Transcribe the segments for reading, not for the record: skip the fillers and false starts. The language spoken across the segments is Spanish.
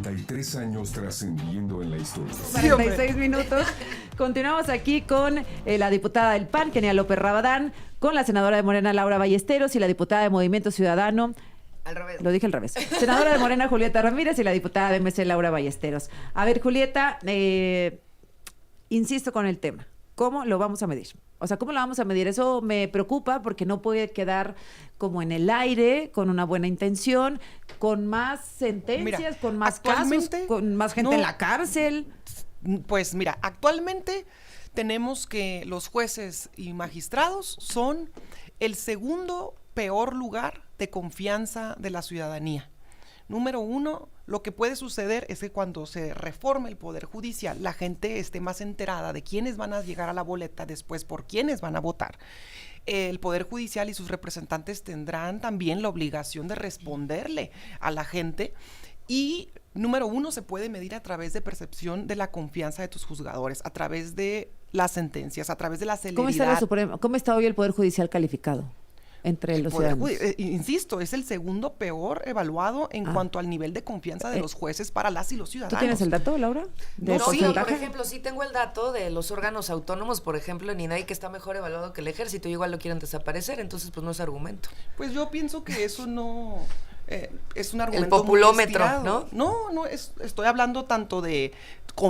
43 años trascendiendo en la historia. 46 minutos. Continuamos aquí con la diputada del PAN, Kenia López Rabadán, con la senadora de Morena, Laura Ballesteros, y la diputada de Movimiento Ciudadano. Al revés. Lo dije al revés. Senadora de Morena, Julieta Ramírez, y la diputada de MC, Laura Ballesteros. A ver, Julieta, insisto con el tema. ¿Cómo lo vamos a medir? O sea, ¿cómo lo vamos a medir? Eso me preocupa porque no puede quedar como en el aire, con una buena intención, con más sentencias, con más casos, con más gente en la cárcel. Pues mira, actualmente tenemos que los jueces y magistrados son el segundo peor lugar de confianza de la ciudadanía. Número uno, lo que puede suceder es que cuando se reforme el Poder Judicial, la gente esté más enterada de quiénes van a llegar a la boleta, después por quiénes van a votar. El Poder Judicial y sus representantes tendrán también la obligación de responderle a la gente. Y número uno, se puede medir a través de percepción de la confianza de tus juzgadores, a través de las sentencias, a través de la celeridad. ¿Cómo está hoy el Poder Judicial calificado entre los ciudadanos? Insisto, es el segundo peor evaluado en cuanto al nivel de confianza de los jueces para las y los ciudadanos. ¿Tú tienes el dato, Laura? No, sí, por ejemplo, sí tengo el dato de los órganos autónomos, por ejemplo, en INAI, que está mejor evaluado que el ejército, y igual lo quieren desaparecer, entonces pues no es argumento. Pues yo pienso que eso no... es un argumento. El populómetro, ¿no? No, estoy hablando tanto de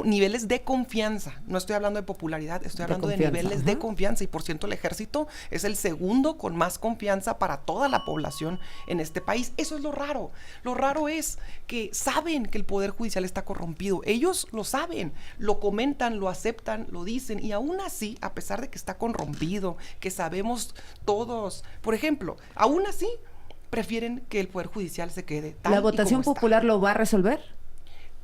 niveles de confianza, no estoy hablando de popularidad, estoy hablando de niveles de confianza, y por ciento el ejército es el segundo con más confianza para toda la población en este país. Eso es lo raro. Lo raro es que saben que el Poder Judicial está corrompido, ellos lo saben, lo comentan, lo aceptan, lo dicen, y aún así, a pesar de que está corrompido, que sabemos todos, por ejemplo, aún así prefieren que el Poder Judicial se quede tal. ¿La votación popular lo va a resolver?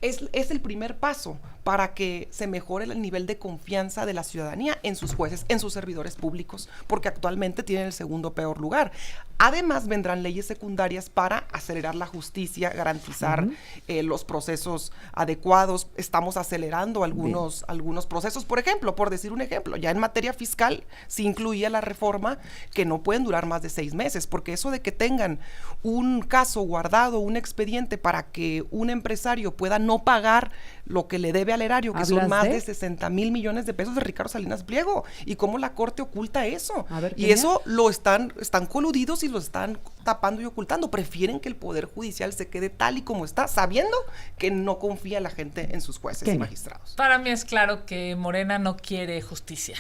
Es el primer paso para que se mejore el nivel de confianza de la ciudadanía en sus jueces, en sus servidores públicos, porque actualmente tienen el segundo peor lugar. Además, vendrán leyes secundarias para acelerar la justicia, garantizar los procesos adecuados. Estamos acelerando algunos procesos. Por ejemplo, por decir un ejemplo, ya en materia fiscal se incluía la reforma que no pueden durar más de 6 meses, porque eso de que tengan un caso guardado, un expediente para que un empresario pueda no pagar lo que le debe al erario, que son más de 60 mil millones de pesos de Ricardo Salinas Pliego, y cómo la Corte oculta eso. Y eso lo están coludidos y lo están tapando y ocultando. Prefieren que el Poder Judicial se quede tal y como está, sabiendo que no confía la gente en sus jueces y magistrados. Para mí es claro que Morena no quiere justicia.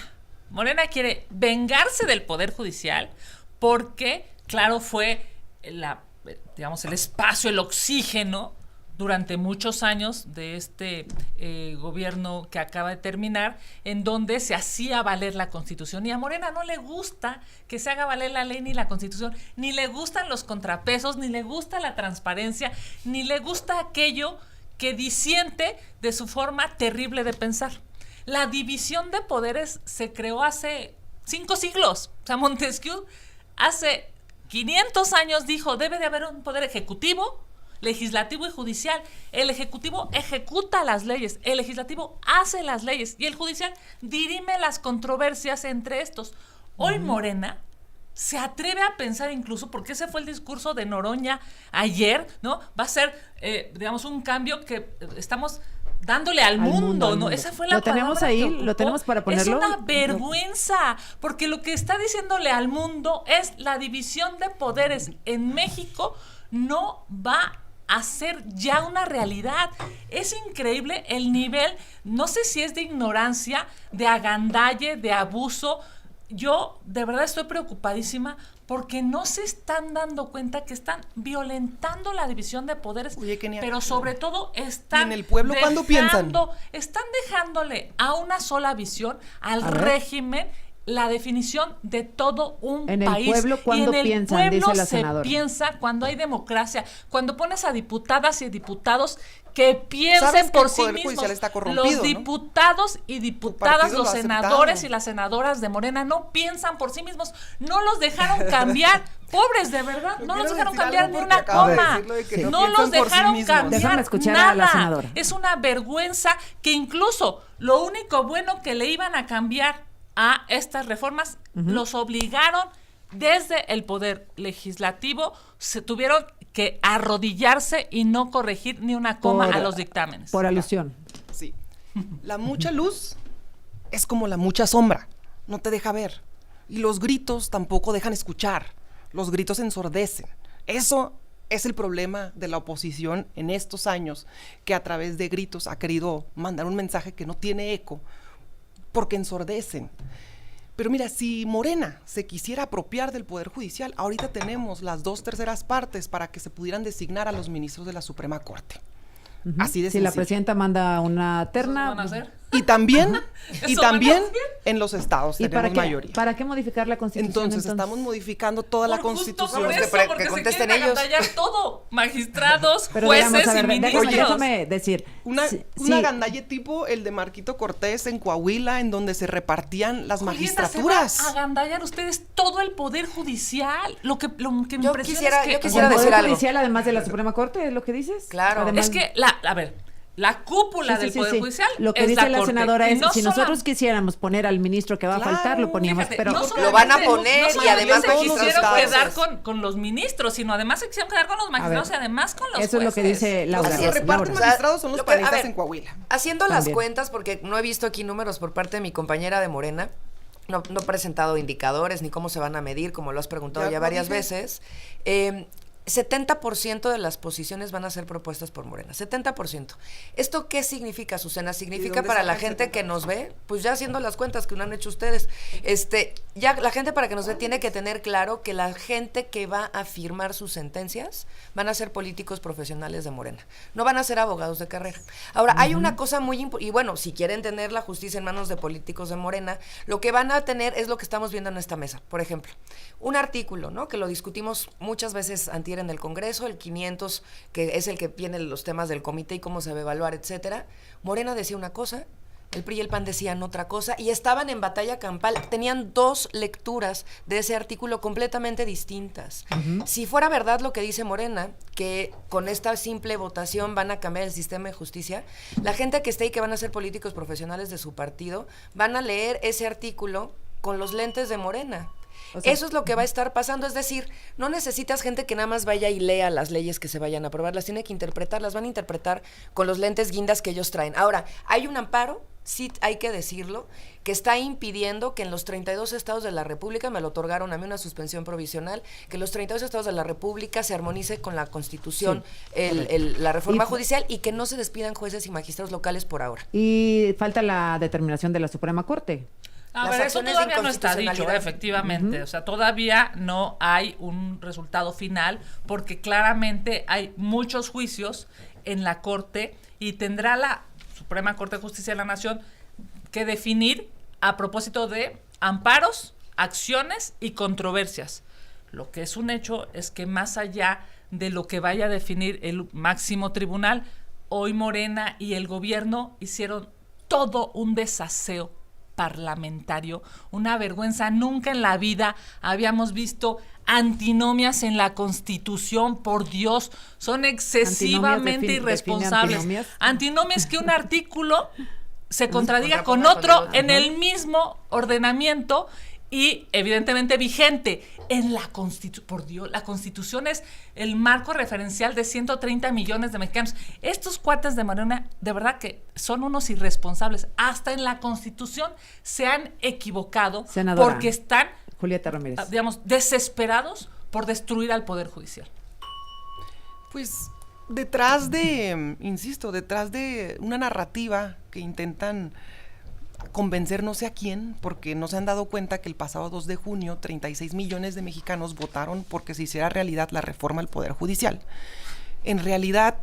Morena quiere vengarse del Poder Judicial porque, claro, fue el espacio, el oxígeno durante muchos años de este gobierno que acaba de terminar, en donde se hacía valer la Constitución. Y a Morena no le gusta que se haga valer la ley ni la Constitución, ni le gustan los contrapesos, ni le gusta la transparencia, ni le gusta aquello que disiente de su forma terrible de pensar. La división de poderes se creó hace 5 siglos. O sea, Montesquieu hace 500 años dijo, debe de haber un poder ejecutivo, legislativo y judicial. El ejecutivo ejecuta las leyes, el legislativo hace las leyes y el judicial dirime las controversias entre estos. Hoy Morena se atreve a pensar, incluso porque ese fue el discurso de Noroña ayer, ¿no? Va a ser, un cambio que estamos dándole al mundo, ¿no? Esa fue la palabra. Lo tenemos ahí, lo tenemos para ponerlo. Es una vergüenza, porque lo que está diciéndole al mundo es la división de poderes en México no va a ser ya una realidad. Es increíble el nivel, no sé si es de ignorancia, de agandalle, de abuso. Yo de verdad estoy preocupadísima porque no se están dando cuenta que están violentando la división de poderes. Oye, Kenia, pero sobre todo están en el pueblo, ¿cuándo piensan? Están dejándole a una sola visión, al régimen, la definición de todo un país. En el pueblo, ¿cuándo piensan? Dice la senadora. Se piensa cuando hay democracia, cuando pones a diputadas y diputados que piensen por sí mismos. Los diputados y diputadas, los senadores y las senadoras de Morena no piensan por sí mismos, no los dejaron cambiar. Pobres, de verdad, no los dejaron cambiar ni una coma. No los dejaron cambiar nada. Es una vergüenza que incluso lo único bueno que le iban a cambiar a estas reformas, los obligaron desde el poder legislativo, se tuvieron que arrodillarse y no corregir ni una coma a los dictámenes. Por alusión. Sí. La mucha luz es como la mucha sombra, no te deja ver. Y los gritos tampoco dejan escuchar, los gritos ensordecen. Eso es el problema de la oposición en estos años, que a través de gritos ha querido mandar un mensaje que no tiene eco, porque ensordecen. Pero mira, si Morena se quisiera apropiar del Poder Judicial, ahorita tenemos las 2/3 partes para que se pudieran designar a los ministros de la Suprema Corte. Así de Si la sencillo. presidenta manda una terna. ¿Van a hacer? Y también, ¿Eso van a hacer? en los estados ¿Y tenemos para qué? mayoría. ¿Para qué modificar la Constitución? Entonces estamos modificando toda la Por justo Constitución. por eso, porque que se contesten quieren ellos. agantallar todo. Magistrados, Pero jueces digamos, a y ver, ministros. déjame decir. Una sí, gandalle tipo el de Marquito Cortés en Coahuila, en donde se repartían las Oye, magistraturas. se va a agandallar ustedes todo el poder judicial. Lo que me Yo impresiona quisiera- es que yo ¿El quisiera Poder decir algo. Judicial, además de la Suprema Corte, es lo que dices? Claro. Además- es que la cúpula Sí, del sí, Poder sí. Judicial Lo que es dice la Corte. senadora Y es, no si sola- nosotros quisiéramos poner al ministro que va a Claro, faltar, lo poníamos, Fíjate, pero no Lo van a solamente- poner no y solamente además se todos los quisieron estados. quedar con los ministros, sino además se quisieron quedar con los magistrados y además con los eso es lo que jueces. dice Los Laura. que Laura. reparten Laura. magistrados son los Lo que- a panistas ver, en Coahuila. Haciendo las También. cuentas, porque no he visto aquí números por parte de mi compañera de Morena, no he presentado indicadores ni cómo se van a medir, como lo has preguntado Ya ya lo varias dije. veces. 70% de las posiciones van a ser propuestas por Morena, 70%. ¿Esto qué significa, Susana? Significa dónde para la saca el gente que nos ve, pues ya haciendo las cuentas que no han hecho ustedes, ya la gente para que nos ve tiene que tener claro que la gente que va a firmar sus sentencias van a ser políticos profesionales de Morena, no van a ser abogados de carrera. Ahora, hay una cosa muy importante, y bueno, si quieren tener la justicia en manos de políticos de Morena, lo que van a tener es lo que estamos viendo en esta mesa. Por ejemplo, un artículo, ¿no?, que lo discutimos muchas veces antier en el Congreso, el 500, que es el que tiene los temas del comité y cómo se va a evaluar, etcétera. Morena decía una cosa, el PRI y el PAN decían otra cosa, y estaban en batalla campal. Tenían 2 lecturas de ese artículo completamente distintas. Si fuera verdad lo que dice Morena, que con esta simple votación van a cambiar el sistema de justicia, la gente que esté y que van a ser políticos profesionales de su partido van a leer ese artículo con los lentes de Morena. O sea, eso es lo que va a estar pasando, es decir, no necesitas gente que nada más vaya y lea las leyes que se vayan a aprobar, las tiene que interpretar, las van a interpretar con los lentes guindas que ellos traen. Ahora, hay un amparo, sí hay que decirlo, que está impidiendo que en los 32 estados de la República, me lo otorgaron a mí una suspensión provisional, que en los 32 estados de la República se armonice con la Constitución, la reforma Y- judicial, y que no se despidan jueces y magistrados locales por ahora. Y falta la determinación de la Suprema Corte. A Las ver, eso acciones de todavía no está dicho, inconstitucionalidad. efectivamente. O sea, todavía no hay un resultado final porque claramente hay muchos juicios en la Corte y tendrá la Suprema Corte de Justicia de la Nación que definir a propósito de amparos, acciones y controversias. Lo que es un hecho es que más allá de lo que vaya a definir el máximo tribunal, hoy Morena y el gobierno hicieron todo un desaseo parlamentario, una vergüenza. Nunca en la vida habíamos visto antinomias en la Constitución, por Dios, son excesivamente define irresponsables. antinomias. Antinomias que un artículo se contradiga con contraponga con otro el otro. en el mismo ordenamiento y evidentemente vigente en la Constitución. Por Dios, la Constitución es el marco referencial de 130 millones de mexicanos. Estos cuates de Morena, de verdad que son unos irresponsables. Hasta en la Constitución se han equivocado Senadora porque están, Julieta Ramírez. digamos, desesperados por destruir al Poder Judicial. Pues detrás de, insisto, detrás de una narrativa que intentan convencer no sé a quién, porque no se han dado cuenta que el pasado 2 de junio 36 millones de mexicanos votaron porque se hiciera realidad la reforma al Poder Judicial. En realidad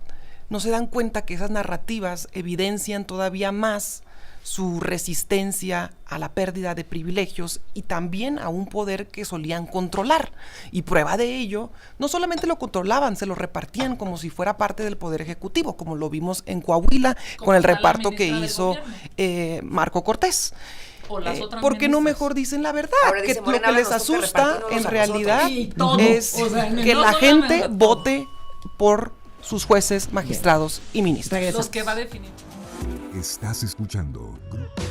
no se dan cuenta que esas narrativas evidencian todavía más su resistencia a la pérdida de privilegios y también a un poder que solían controlar. Y prueba de ello, no solamente lo controlaban, se lo repartían como si fuera parte del Poder Ejecutivo, como lo vimos en Coahuila Como con el está la reparto que ministra del hizo Gobierno. Marco Cortés. O las otras ¿Por qué no ministras. mejor dicen la verdad? Ahora Que dice lo Morena, que ahora les nos toca asusta repartirnos en a realidad nosotros. Y todo, es o sea, que no la solamente gente todo. vote por sus jueces, magistrados y ministros. Regresamos. Los que va a definir. Estás escuchando Grupo